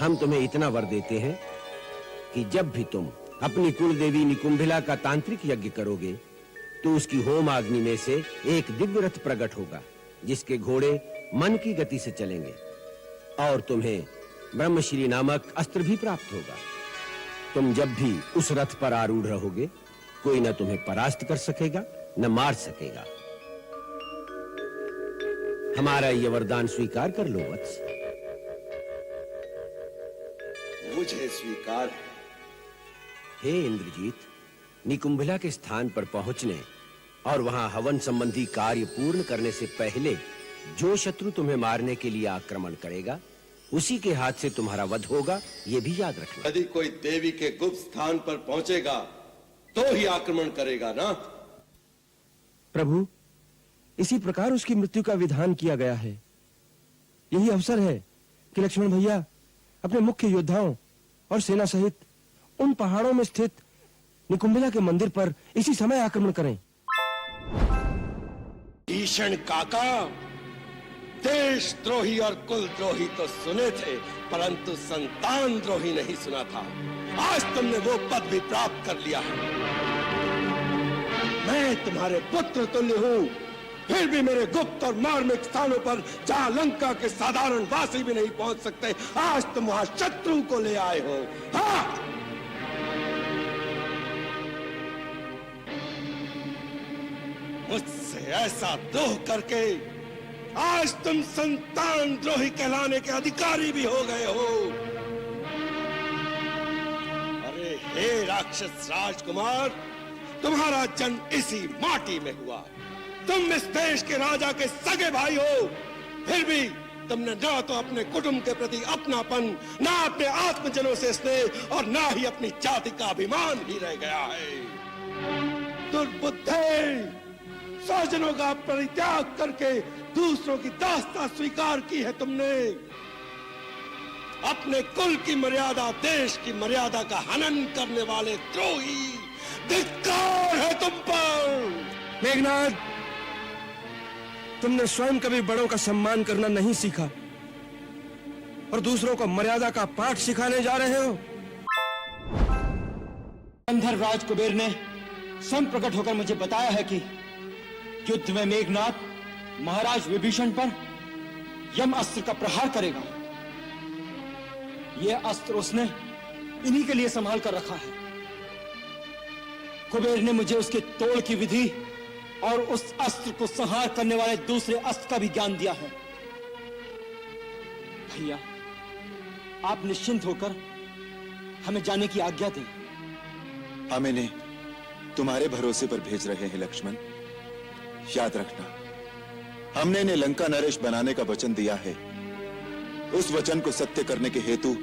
हम तुम्हें इतना वर देते हैं कि जब भी तुम अपनी कुल देवी निकुंभिला का तांत्रिक यज्ञ करोगे तो उसकी होम अग्नि में से एक दिव्य रथ प्रकट होगा जिसके घोड़े मन की गति से चलेंगे और तुम्हें ब्रह्मश्री नामक अस्त्र भी प्राप्त होगा। तुम जब भी उस रथ पर आरूढ़ रहोगे कोई न तुम्हें परास्त कर सकेगा न मार सकेगा। हमारा यह वरदान स्वीकार कर लो वत्स। मुझे स्वीकार है। हे इंद्रजीत, निकुंभिला के स्थान पर पहुंचने और वहां हवन संबंधी कार्य पूर्ण करने से पहले जो शत्रु तुम्हें मारने के लिए आक्रमण करेगा उसी के हाथ से तुम्हारा वध होगा, यह भी याद रखना। यदि कोई देवी के गुप्त स्थान पर पहुंचेगा तो ही आक्रमण करेगा ना? प्रभु, इसी प्रकार उसकी मृत्यु का विधान किया गया है। यही अवसर है कि लक्ष्मण भैया अपने मुख्य योद्धाओं और सेना सहित उन पहाड़ों में स्थित निकुंभिला के मंदिर पर इसी समय आक्रमण करें। भीषण काका, देशद्रोही और कुलद्रोही तो सुने थे परंतु संतान द्रोही नहीं सुना था। आज तुमने वो पद भी प्राप्त कर लिया है। मैं तुम्हारे पुत्र तुल्य हूँ, फिर भी मेरे गुप्त और मार्मिक स्थानों पर जहाँ लंका के साधारण वासी भी नहीं पहुंच सकते, आज तुम वहां शत्रु को ले आए हो। हाँ, मुझसे ऐसा द्रोह करके आज तुम संतान द्रोही कहलाने के अधिकारी भी हो गए हो। अरे हे राक्षस राजकुमार, तुम्हारा जन्म इसी माटी में हुआ। तुम इस देश के राजा के सगे भाई हो, फिर भी तुमने ना तो अपने कुटुंब के प्रति अपनापन, ना अपने आत्मजनों से स्नेह और ना ही अपनी जाति का अभिमान ही रह गया है। दुर्बुद्धे, स्वजनों का परित्याग करके दूसरों की दास्ता स्वीकार की है तुमने। अपने कुल की मर्यादा, देश की मर्यादा का हनन करने वाले द्रोही, धिक्कार है तुम पर। मेघनाद, तुमने स्वयं कभी बड़ों का सम्मान करना नहीं सीखा और दूसरों को मर्यादा का पाठ सिखाने जा रहे हो। गंधर्व राज कुबेर ने स्वयं प्रकट होकर मुझे बताया है कि युद्ध में मेघनाद महाराज विभीषण पर यम अस्त्र का प्रहार करेगा। यह अस्त्र उसने इन्हीं के लिए संभाल कर रखा है। कुबेर ने मुझे उसके तोड़ की विधि और उस अस्त्र को संहार करने वाले दूसरे अस्त्र का भी ज्ञान दिया है। भैया, आप निश्चिंत होकर हमें जाने की आज्ञा दें। हम इन्हें तुम्हारे भरोसे पर भेज रहे हैं लक्ष्मण। याद रखना, हमने इन्हें लंका नरेश बनाने का वचन दिया है। उस वचन को सत्य करने के हेतु